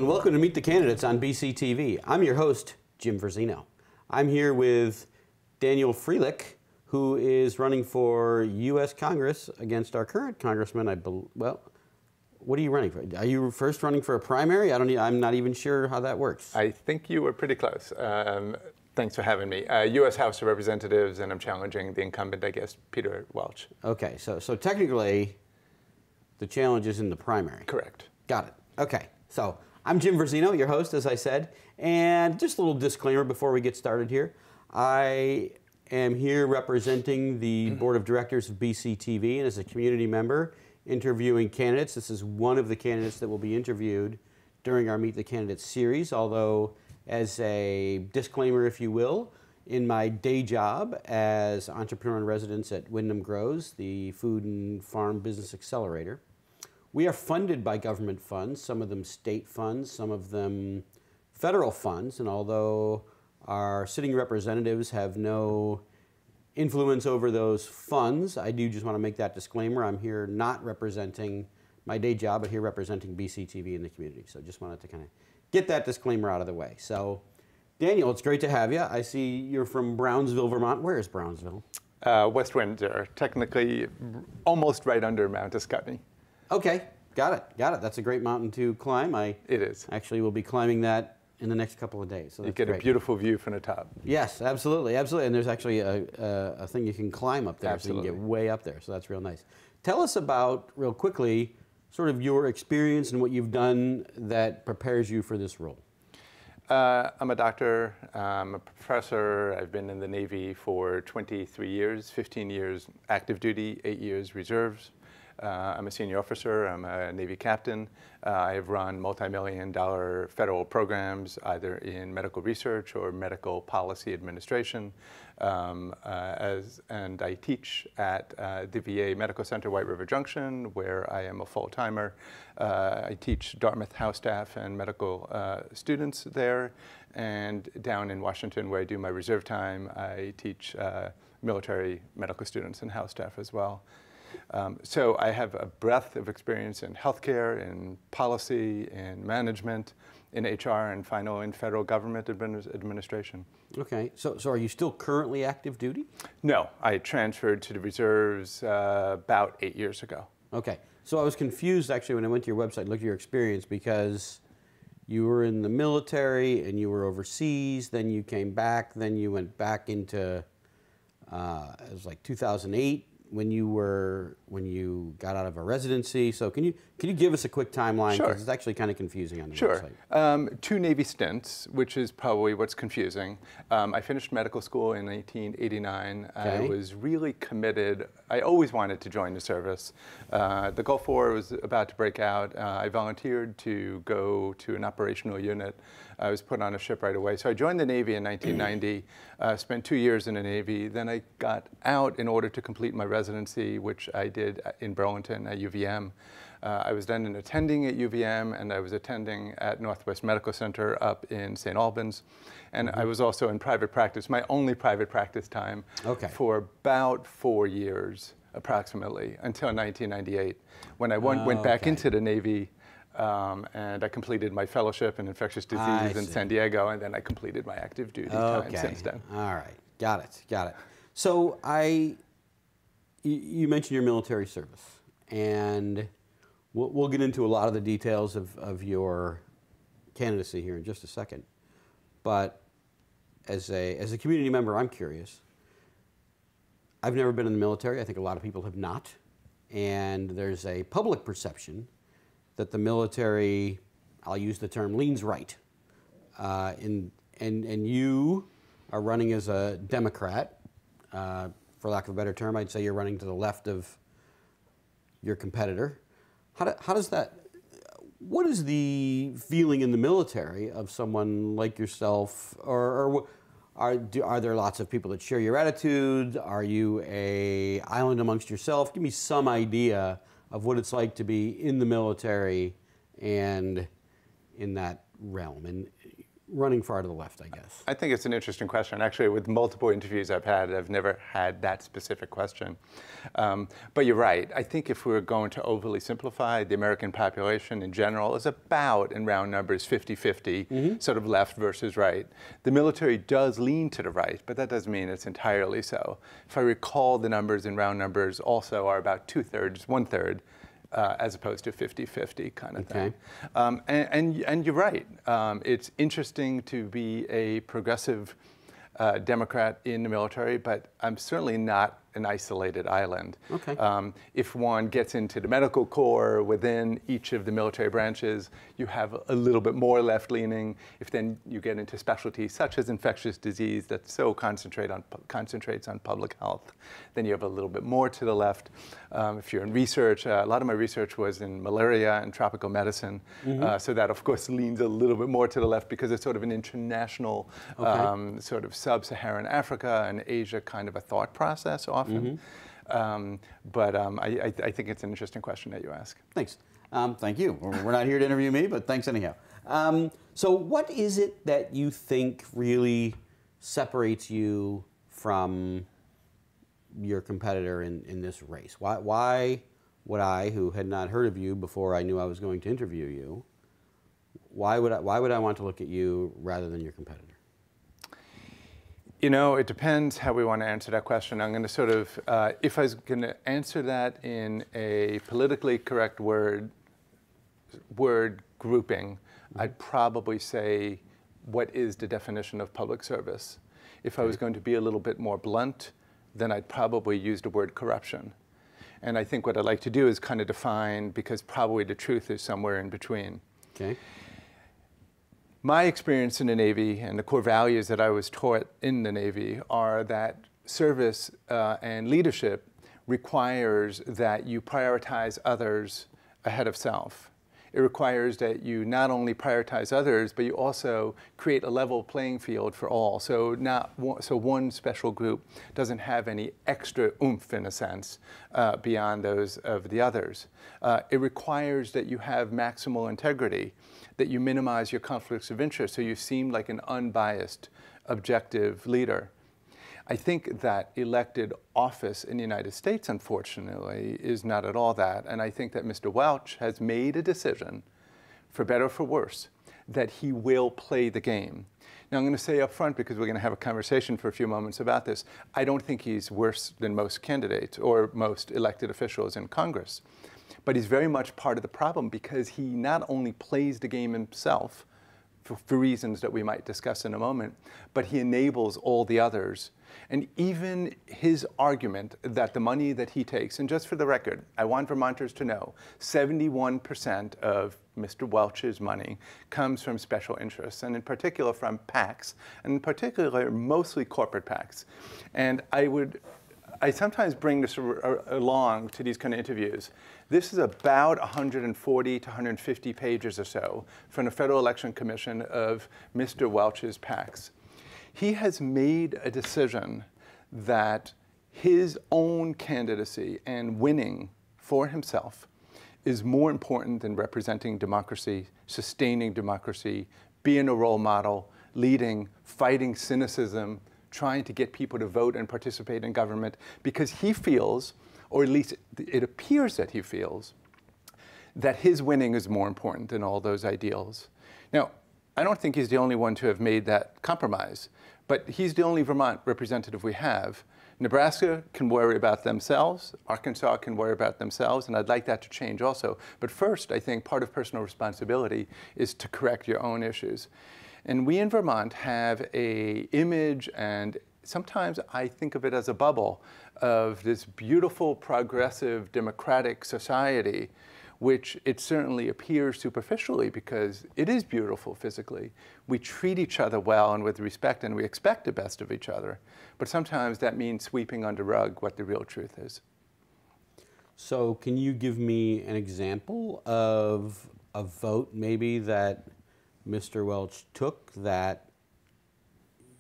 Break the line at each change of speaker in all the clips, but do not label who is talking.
and welcome to Meet the Candidates on BCTV. I'm your host, Jim Verzino. I'm here with Daniel Freilich, who is running for U.S. Congress against our current congressman. Well, what are you running for? Are you first running for a primary? I'm not even sure how that works.
I think you were pretty close. Thanks for having me. U.S. House of Representatives, and I'm challenging the incumbent, I guess, Peter Welch.
Okay, so technically, the challenge is in the primary.
Correct.
Got it. Okay, so I'm Jim Verzino, your host, as I said, and just a little disclaimer before we get started here. I am here representing the Board of Directors of BCTV, and as a community member, interviewing candidates. This is one of the candidates that will be interviewed during our Meet the Candidates series, although as a disclaimer, if you will, in my day job as entrepreneur in residence at Wyndham Grows, the food and farm business accelerator, we are funded by government funds, some of them state funds, some of them federal funds, and although our sitting representatives have no influence over those funds, I do just want to make that disclaimer. I'm here not representing my day job, but here representing BCTV in the community. So just wanted to kind of get that disclaimer out of the way. So Daniel, it's great to have you. I see you're from Brownsville, Vermont. Where is Brownsville?
West Windsor, technically almost right under Mount Escutney.
Okay, got it. That's a great mountain to climb.
It is.
Actually will be climbing that in the next couple of days. So
you get a beautiful view from the top.
Yes, absolutely. And there's actually a thing you can climb up there.
Absolutely.
So you can get way up there. So that's real nice. Tell us about, real quickly, sort of your experience and what you've done that prepares you for this role.
I'm a doctor, I'm a professor. I've been in the Navy for 23 years, 15 years active duty, 8 years reserves. I'm a senior officer, I'm a Navy captain. I have run multi-million-dollar federal programs either in medical research or medical policy administration. And I teach at the VA Medical Center, White River Junction, where I am a full-timer. I teach Dartmouth house staff and medical students there. And down in Washington, where I do my reserve time, I teach military medical students and house staff as well. So I have a breadth of experience in healthcare, in policy, in management, in HR, and finally in federal government administration.
Okay, so are you still currently active duty?
No, I transferred to the reserves about 8 years ago.
Okay, so I was confused actually when I went to your website and looked at your experience because you were in the military and you were overseas, then you came back, then you went back into, it was like 2008. When you got out of a residency. So can you give us a quick timeline?
Sure.
Because it's actually kind of confusing on the
website.
Sure.
2 Navy stints, which is probably what's confusing. I finished medical school in 1989. Okay. I was really committed. I always wanted to join the service. The Gulf War was about to break out. I volunteered to go to an operational unit. I was put on a ship right away. So I joined the Navy in 1990, spent 2 years in the Navy. Then I got out in order to complete my residency, which I did in Burlington at UVM. I was then an attending at UVM, and I was attending at Northwest Medical Center up in St. Albans. And I was also in private practice, my only private practice time, for about 4 years, approximately, until 1998, when I went back into the Navy. And I completed my fellowship in infectious disease in San Diego, and then I completed my active duty time since then.
All right, got it. So you mentioned your military service, and we'll get into a lot of the details of your candidacy here in just a second. But as a community member, I'm curious. I've never been in the military. I think a lot of people have not, and there's a public perception that the military, I'll use the term, leans right. And you are running as a Democrat. For lack of a better term, I'd say you're running to the left of your competitor. How does that, what is the feeling in the military of someone like yourself, or are there lots of people that share your attitude? Are you an island amongst yourself? Give me some idea of what it's like to be in the military and in that realm. And running far to the left, I guess?
I think it's an interesting question. Actually, with multiple interviews I've had, I've never had that specific question. But you're right. I think if we were going to overly simplify, the American population in general is about, in round numbers, 50-50, sort of left versus right. The military does lean to the right, but that doesn't mean it's entirely so. If I recall, the numbers in round numbers also are about 2/3, 1/3, as opposed to 50-50 kind of thing. And you're right. It's interesting to be a progressive Democrat in the military, but I'm certainly not an isolated island.
Okay.
If one gets into the medical corps within each of the military branches, you have a little bit more left-leaning. If then you get into specialties such as infectious disease that so concentrates on public health, then you have a little bit more to the left. If you're in research, a lot of my research was in malaria and tropical medicine, so that of course leans a little bit more to the left because it's sort of an international, sort of sub-Saharan Africa and Asia kind of a thought process often. But I think it's an interesting question that you ask.
Thanks. Thank you. We're not here to interview me, but thanks anyhow. So what is it that you think really separates you from your competitor in this race? Why would I, who had not heard of you before I knew I was going to interview you, why would I want to look at you rather than your competitor?
You know, it depends how we want to answer that question. I'm going to sort of, if I was going to answer that in a politically correct word grouping, I'd probably say, what is the definition of public service? If I was going to be a little bit more blunt, then I'd probably use the word corruption. And I think what I'd like to do is kind of define, because probably the truth is somewhere in between.
Okay.
My experience in the Navy and the core values that I was taught in the Navy are that service and leadership requires that you prioritize others ahead of self. It requires that you not only prioritize others, but you also create a level playing field for all. So one special group doesn't have any extra oomph, in a sense, beyond those of the others. It requires that you have maximal integrity, that you minimize your conflicts of interest, so you seem like an unbiased, objective leader. I think that elected office in the United States, unfortunately, is not at all that. And I think that Mr. Welch has made a decision, for better or for worse, that he will play the game. Now, I'm going to say up front, because we're going to have a conversation for a few moments about this, I don't think he's worse than most candidates or most elected officials in Congress. But he's very much part of the problem, because he not only plays the game himself, for reasons that we might discuss in a moment, but he enables all the others. And even his argument that the money that he takes, and just for the record, I want Vermonters to know, 71% of Mr. Welch's money comes from special interests, and in particular from PACs, and in particular mostly corporate PACs. And I sometimes bring this along to these kind of interviews. This is about 140 to 150 pages or so from the Federal Election Commission of Mr. Welch's PACs. He has made a decision that his own candidacy and winning for himself is more important than representing democracy, sustaining democracy, being a role model, leading, fighting cynicism, trying to get people to vote and participate in government, because he feels, or at least it appears that he feels, that his winning is more important than all those ideals. Now, I don't think he's the only one to have made that compromise, but he's the only Vermont representative we have. Nebraska can worry about themselves, Arkansas can worry about themselves, and I'd like that to change also. But first, I think part of personal responsibility is to correct your own issues. And we in Vermont have an image, and sometimes I think of it as a bubble, of this beautiful, progressive, democratic society, which it certainly appears superficially because it is beautiful physically. We treat each other well and with respect, and we expect the best of each other. But sometimes that means sweeping under the rug what the real truth is.
So can you give me an example of a vote maybe that Mr. Welch took that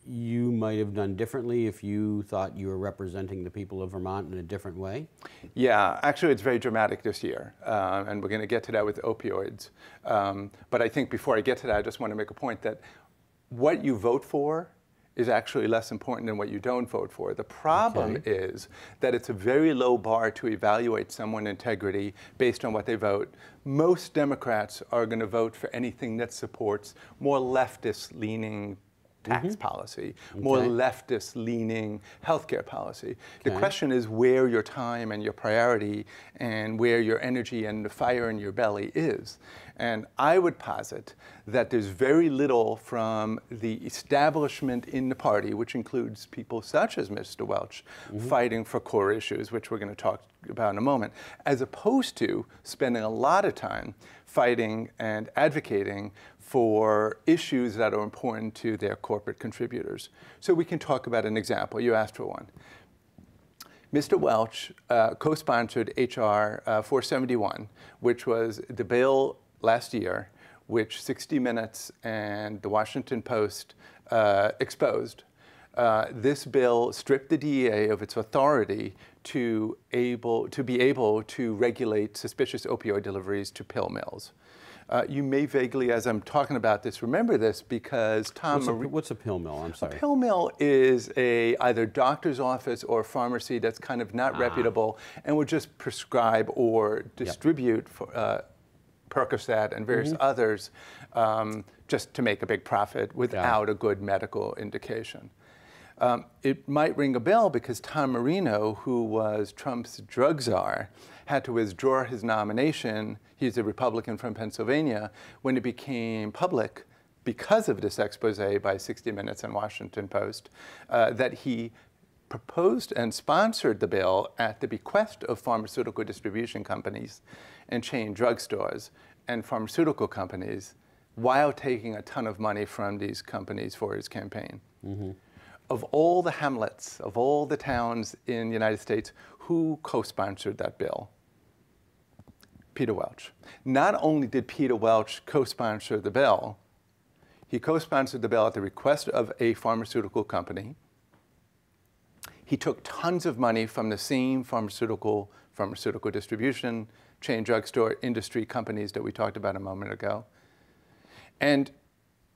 you might have done differently if you thought you were representing the people of Vermont in a different way?
Yeah, actually it's very dramatic this year, and we're going to get to that with opioids. But I think before I get to that, I just want to make a point that what you vote for is actually less important than what you don't vote for. The problem is that it's a very low bar to evaluate someone's integrity based on what they vote. Most Democrats are going to vote for anything that supports more leftist-leaning tax policy, more leftist-leaning healthcare policy. The question is where your time and your priority and where your energy and the fire in your belly is. And I would posit that there's very little from the establishment in the party, which includes people such as Mr. Welch, fighting for core issues, which we're going to talk about in a moment, as opposed to spending a lot of time fighting and advocating for issues that are important to their corporate contributors. So we can talk about an example. You asked for one. Mr. Welch co-sponsored H.R. 471, which was the bill last year, which 60 Minutes and the Washington Post exposed. This bill stripped the DEA of its authority to be able to regulate suspicious opioid deliveries to pill mills. You may vaguely, as I'm talking about this, remember this because
What's a pill mill? I'm sorry.
A pill mill is either doctor's office or pharmacy that's kind of not reputable and would just prescribe or distribute for, Percocet and various others just to make a big profit without a good medical indication. It might ring a bell because Tom Marino, who was Trump's drug czar, had to withdraw his nomination. He's a Republican from Pennsylvania when it became public because of this expose by 60 Minutes and Washington Post that he proposed and sponsored the bill at the bequest of pharmaceutical distribution companies and chain drugstores and pharmaceutical companies while taking a ton of money from these companies for his campaign. Of all the hamlets, of all the towns in the United States, who co-sponsored that bill? Peter Welch. Not only did Peter Welch co-sponsor the bill, he co-sponsored the bill at the request of a pharmaceutical company. He took tons of money from the same pharmaceutical distribution, chain drugstore industry companies that we talked about a moment ago. And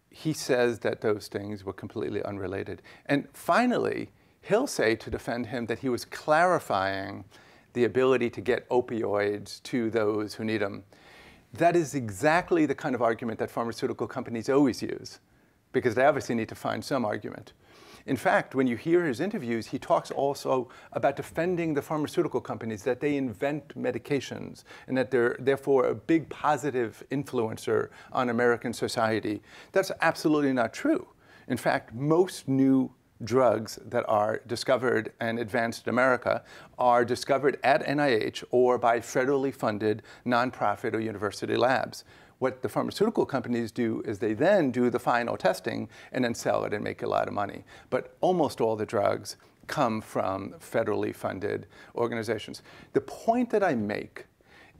he says that those things were completely unrelated. And finally, he'll say to defend him that he was clarifying the ability to get opioids to those who need them. That is exactly the kind of argument that pharmaceutical companies always use, because they obviously need to find some argument. In fact, when you hear his interviews, he talks also about defending the pharmaceutical companies, that they invent medications and that they're therefore a big positive influencer on American society. That's absolutely not true. In fact, most new drugs that are discovered and advanced in America are discovered at NIH or by federally funded nonprofit or university labs. What the pharmaceutical companies do is they then do the final testing and then sell it and make a lot of money. But almost all the drugs come from federally funded organizations. The point that I make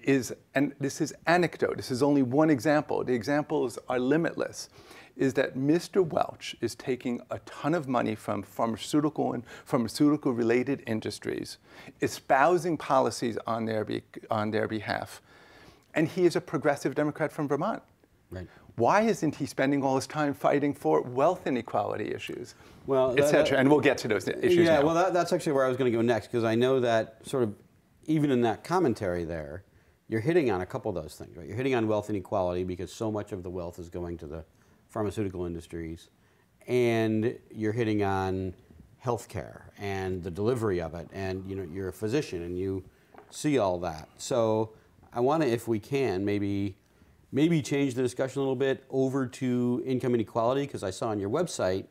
is, and this is anecdote, this is only one example, the examples are limitless, is that Mr. Welch is taking a ton of money from pharmaceutical and pharmaceutical-related industries, espousing policies on their behalf. And he is a progressive Democrat from Vermont.
Right.
Why isn't he spending all his time fighting for wealth inequality issues,
well,
et cetera? And we'll get to those issues now.
Well, that's actually where I was going to go next, because I know that sort of, even in that commentary there, you're hitting on a couple of those things, right? You're hitting on wealth inequality because so much of the wealth is going to the pharmaceutical industries, and you're hitting on healthcare and the delivery of it, and you're a physician and you see all that. So I want to, if we can, maybe change the discussion a little bit over to income inequality, because I saw on your website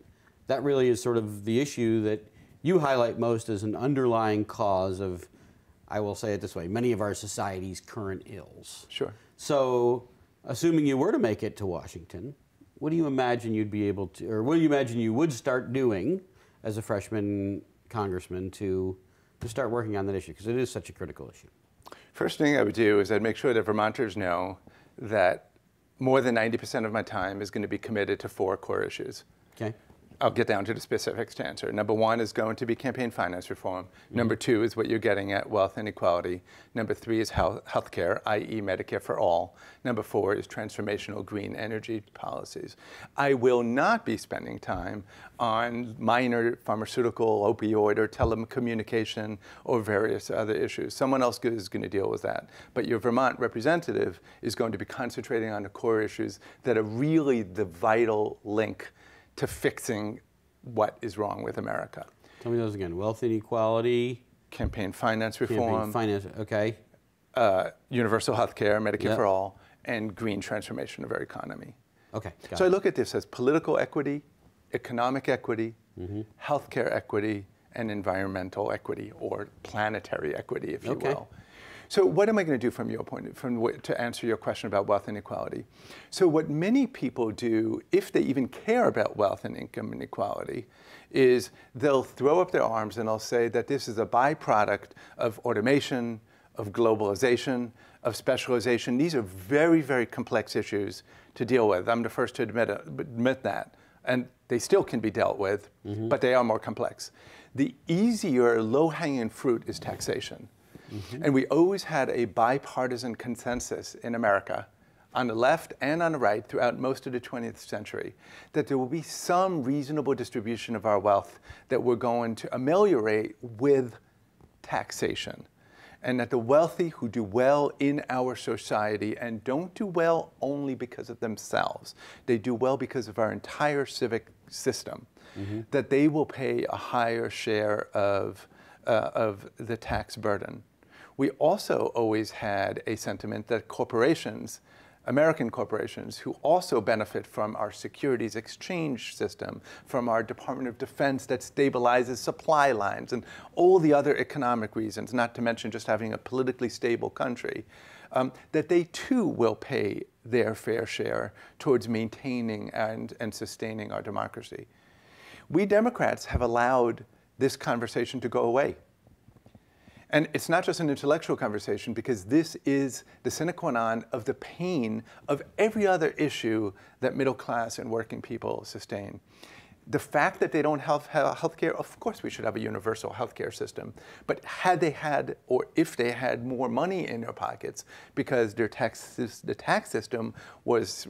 that really is sort of the issue that you highlight most as an underlying cause of, I will say it this way, many of our society's current ills.
Sure.
So assuming you were to make it to Washington, what do you imagine you'd be able to, or what do you imagine you would start doing as a freshman congressman to start working on that issue? Because it is such a critical issue.
First thing I would do is I'd make sure that Vermonters know that more than 90% of my time is going to be committed to 4 core issues.
Okay.
I'll get down to the specifics to answer. Number one is going to be campaign finance reform. Number two is what you're getting at, wealth inequality. Number three is healthcare, i.e. Medicare for all. Number four is transformational green energy policies. I will not be spending time on minor pharmaceutical, opioid, or telecommunication, or various other issues. Someone else is going to deal with that. But your Vermont representative is going to be concentrating on the core issues that are really the vital link to fixing what is wrong with America.
Tell me those again. Wealth inequality.
Campaign finance reform.
Campaign finance, okay.
Universal health care, Medicare for all, and green transformation of our economy.
Okay,
so I look at this as political equity, economic equity, healthcare equity, and environmental equity, or planetary equity, if you will. So what am I going to do from your point, to answer your question about wealth inequality? So what many people do, if they even care about wealth and income inequality, is they'll throw up their arms and they'll say that this is a byproduct of automation, of globalization, of specialization. These are very, very complex issues to deal with. I'm the first to admit that. And they still can be dealt with, but they are more complex. The easier, low-hanging fruit is taxation. And we always had a bipartisan consensus in America, on the left and on the right, throughout most of the 20th century, that there will be some reasonable distribution of our wealth that we're going to ameliorate with taxation. And that the wealthy who do well in our society, and don't do well only because of themselves, they do well because of our entire civic system, that they will pay a higher share of the tax burden. We also always had a sentiment that corporations, American corporations, who also benefit from our securities exchange system, from our Department of Defense that stabilizes supply lines, and all the other economic reasons, not to mention just having a politically stable country, that they too will pay their fair share towards maintaining and sustaining our democracy. We Democrats have allowed this conversation to go away. And it's not just an intellectual conversation, because this is the sine qua non of the pain of every other issue that middle class and working people sustain. The fact that they don't have health care, of course we should have a universal health care system. But had they had, or if they had more money in their pockets because the tax system was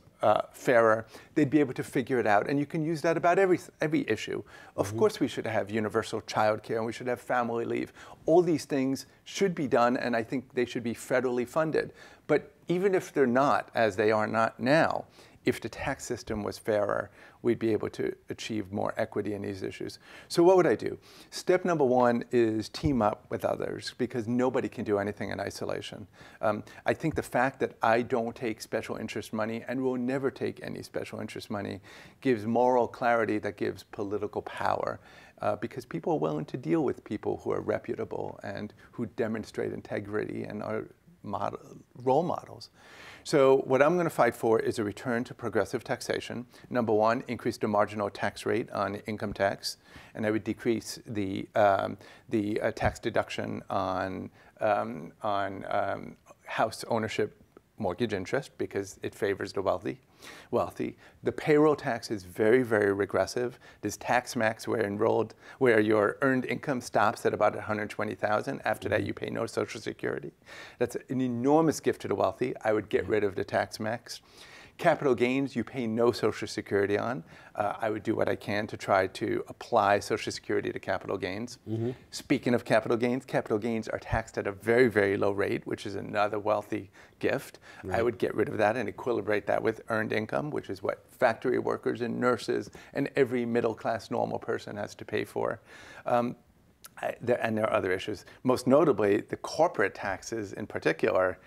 fairer, they'd be able to figure it out. And you can use that about every issue. Of course we should have universal child care, and we should have family leave. All these things should be done, and I think they should be federally funded. But even if they're not, as they are not now, if the tax system was fairer, we'd be able to achieve more equity in these issues. So what would I do? Step number one is team up with others, because nobody can do anything in isolation. I think the fact that I don't take special interest money and will never take any special interest money gives moral clarity that gives political power, because people are willing to deal with people who are reputable and who demonstrate integrity and are role models. So what I'm going to fight for is a return to progressive taxation. Number one, increase the marginal tax rate on income tax, and I would decrease the tax deduction on house ownership mortgage interest, because it favors the wealthy. The payroll tax is very, very regressive. There's tax max where your earned income stops at about $120,000. After that, you pay no Social Security. That's an enormous gift to the wealthy. I would get rid of the tax max. Capital gains, you pay no Social Security on. I would do what I can to try to apply Social Security to capital gains. Speaking of capital gains are taxed at a very, very low rate, which is another wealthy gift. I would get rid of that and equilibrate that with earned income, which is what factory workers and nurses and every middle-class normal person has to pay for. And there are other issues. Most notably, the corporate taxes in particular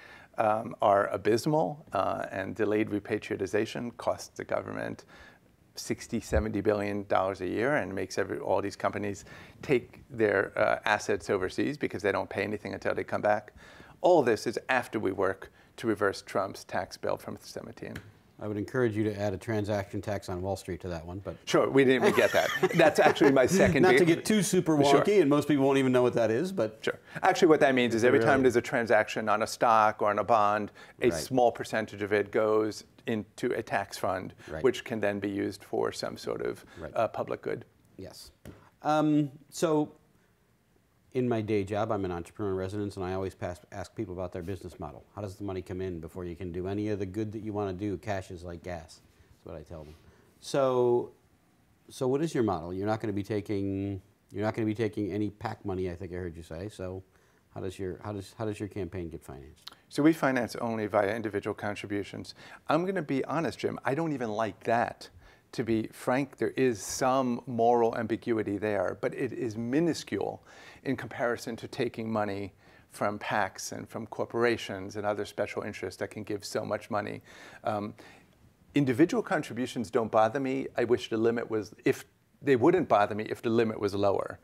are abysmal, and delayed repatriation costs the government $60–70 billion a year, and makes all these companies take their assets overseas because they don't pay anything until they come back. All this is after we work to reverse Trump's tax bill from 2017.
I would encourage you to add a transaction tax on Wall Street to that one, but
sure, we didn't even get that. That's actually my second.
Not to get too super wonky, and most people won't even know what that is, but
sure. Actually, what that means is every time there's a transaction on a stock or on a bond, a small percentage of it goes into a tax fund,
Right.
which can then be used for some sort of
Right.
public good.
Yes. So in my day job, I'm an entrepreneur in residence, and I always ask people about their business model. How does the money come in before you can do any of the good that you want to do? Cash is like gas. That's what I tell them. So what is your model? You're not going to be taking any PAC money, I think I heard you say. So how does your campaign get financed?
So we finance only via individual contributions. I'm going to be honest, Jim, I don't even like that. To be frank, there is some moral ambiguity there, but it is minuscule in comparison to taking money from PACs and from corporations and other special interests that can give so much money. Individual contributions don't bother me. I wish the limit was, if they wouldn't bother me if the limit was lower.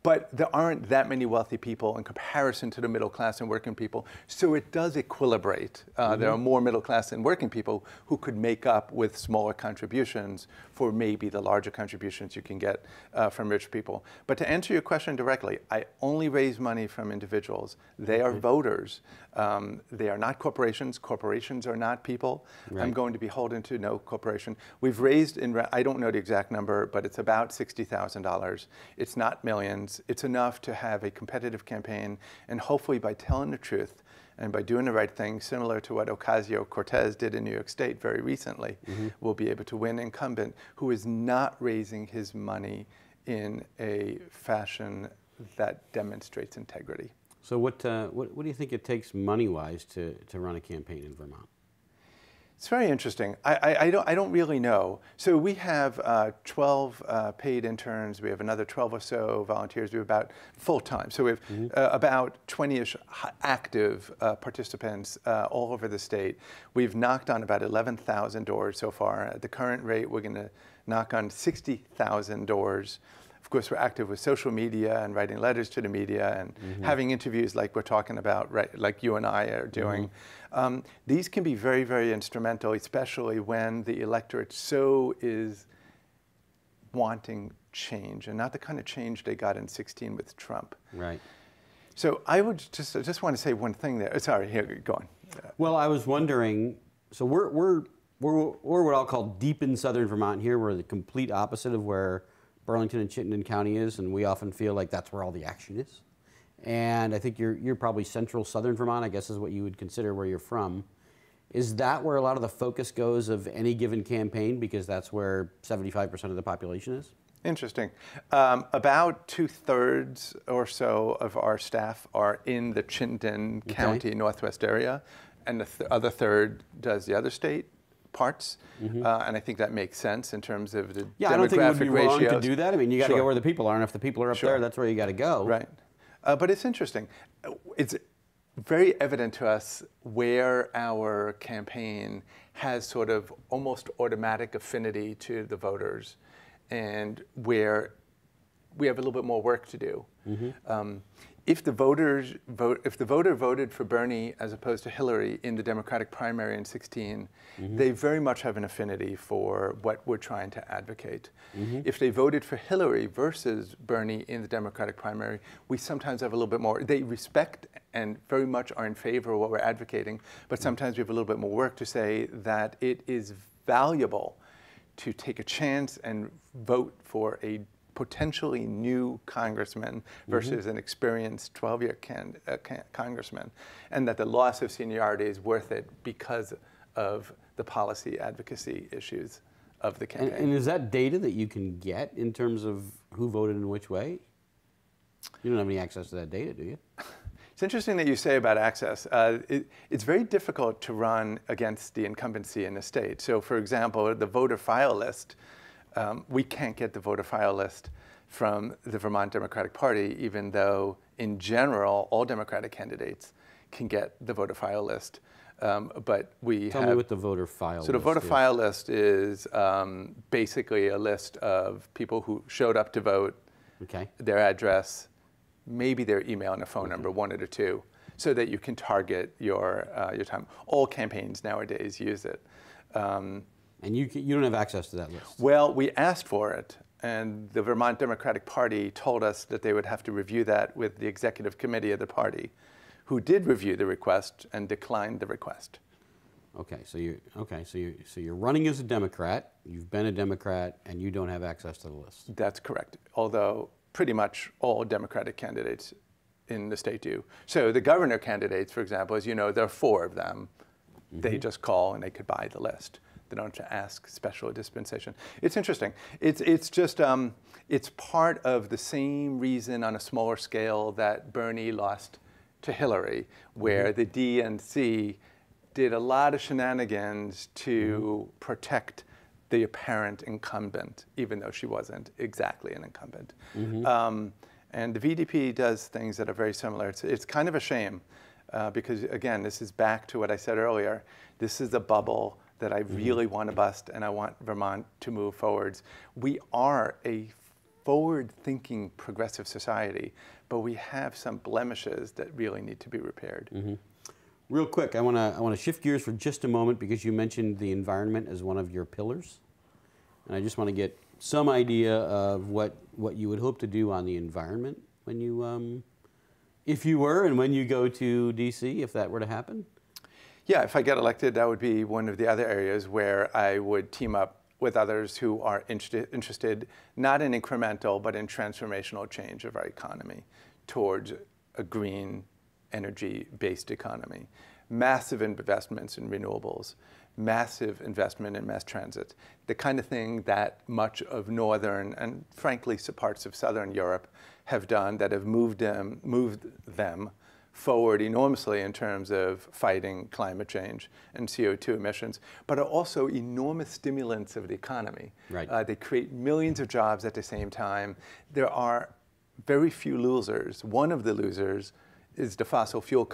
But there aren't that many wealthy people in comparison to the middle class and working people, so it does equilibrate. There are more middle class and working people who could make up with smaller contributions for maybe the larger contributions you can get from rich people. But to answer your question directly, I only raise money from individuals. They are voters. They are not corporations. Corporations are not people.
Right.
I'm going to be beholden to no corporation. We've raised, I don't know the exact number, but it's about $60,000. It's not millions. It's enough to have a competitive campaign, and hopefully by telling the truth and by doing the right thing, similar to what Ocasio-Cortez did in New York State very recently, we'll be able to win an incumbent who is not raising his money in a fashion that demonstrates integrity.
So what do you think it takes money-wise to run a campaign in Vermont?
It's very interesting. I don't really know. So we have 12 paid interns. We have another 12 or so volunteers. We have about full-time. So we have about 20-ish active participants all over the state. We've knocked on about 11,000 doors so far. At the current rate, we're going to knock on 60,000 doors. Of course, we're active with social media and writing letters to the media and having interviews like we're talking about, right, like you and I are doing. These can be very, very instrumental, especially when the electorate so is wanting change, and not the kind of change they got in 2016 with Trump.
Right.
So I just want to say one thing there. Sorry, here, go on.
Well, I was wondering, so we're what I'll call deep in southern Vermont here. We're the complete opposite of where Burlington and Chittenden County is, and we often feel like that's where all the action is. And I think you're probably central southern Vermont, I guess is what you would consider where you're from. Is that where a lot of the focus goes of any given campaign, because that's where 75% of the population is?
Interesting. About 2/3 or so of our staff are in the Chittenden County Northwest area, and the other third does the other state parts, and I think that makes sense in terms of the demographic
I don't think it would be wrong
ratios.
to do that. I mean, you got to go where the people are, and if the people are up there, that's where you got to go.
Right. But it's interesting. It's very evident to us where our campaign has sort of almost automatic affinity to the voters, and where we have a little bit more work to do. If the voter voted for Bernie as opposed to Hillary in the Democratic primary in 2016, they very much have an affinity for what we're trying to advocate. If they voted for Hillary versus Bernie in the Democratic primary, we sometimes have a little bit more. They respect and very much are in favor of what we're advocating, but sometimes we have a little bit more work to say that it is valuable to take a chance and vote for a potentially new congressman versus an experienced 12-year congressman, and that the loss of seniority is worth it because of the policy advocacy issues of the campaign.
And is that data that you can get in terms of who voted in which way? You don't have any access to that data, do you?
It's interesting that you say about access. It's very difficult to run against the incumbency in the state. So, for example, the voter file list, we can't get the voter file list from the Vermont Democratic Party, even though, in general, all Democratic candidates can get the voter file list. But we
Tell me what the voter file list is.
So the voter file list is basically a list of people who showed up to vote, their address, maybe their email and a phone number, one of the two, so that you can target your time. All campaigns nowadays use it.
And you don't have access to that list?
Well, we asked for it, and the Vermont Democratic Party told us that they would have to review that with the executive committee of the party, who did review the request and declined the request.
Okay, so you're running as a Democrat. You've been a Democrat, and you don't have access to the list.
That's correct. Although pretty much all Democratic candidates in the state do. So the governor candidates, for example, as you know, there are 4 of them. They just call and they could buy the list. They don't have to ask special dispensation. It's interesting. It's just it's part of the same reason on a smaller scale that Bernie lost to Hillary, where the DNC did a lot of shenanigans to protect the apparent incumbent, even though she wasn't exactly an incumbent. And the VDP does things that are very similar. It's kind of a shame because, again, this is back to what I said earlier. This is a bubble that I really want to bust, and I want Vermont to move forwards. We are a forward-thinking progressive society, but we have some blemishes that really need to be repaired.
Real quick, I want to shift gears for just a moment because you mentioned the environment as one of your pillars, and I just want to get some idea of what you would hope to do on the environment when you, if you were, and when you go to DC, if that were to happen.
Yeah, if I get elected, that would be one of the other areas where I would team up with others who are interested not in incremental, but in transformational change of our economy towards a green, energy-based economy. Massive investments in renewables, massive investment in mass transit, the kind of thing that much of northern and frankly parts of southern Europe have done that have moved them forward enormously in terms of fighting climate change and CO2 emissions, but are also enormous stimulants of the economy.
Right.
They create millions of jobs at the same time. There are very few losers. One of the losers is the fossil fuel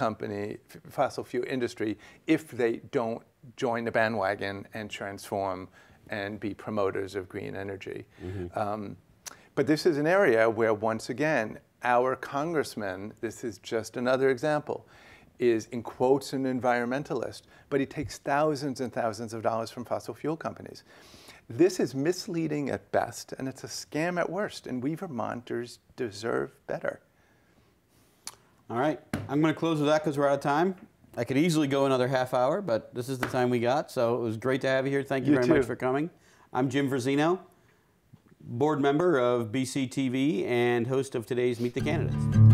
industry, if they don't join the bandwagon and transform and be promoters of green energy. But this is an area where, once again, our congressman, this is just another example, is in quotes an environmentalist, but he takes thousands and thousands of dollars from fossil fuel companies. This is misleading at best, and it's a scam at worst, and we Vermonters deserve better.
All right, I'm going to close with that because we're out of time. I could easily go another half hour, but this is the time we got, so it was great to have you here. Thank you very much for coming. I'm Jim Verzino, board member of BCTV and host of today's Meet the Candidates.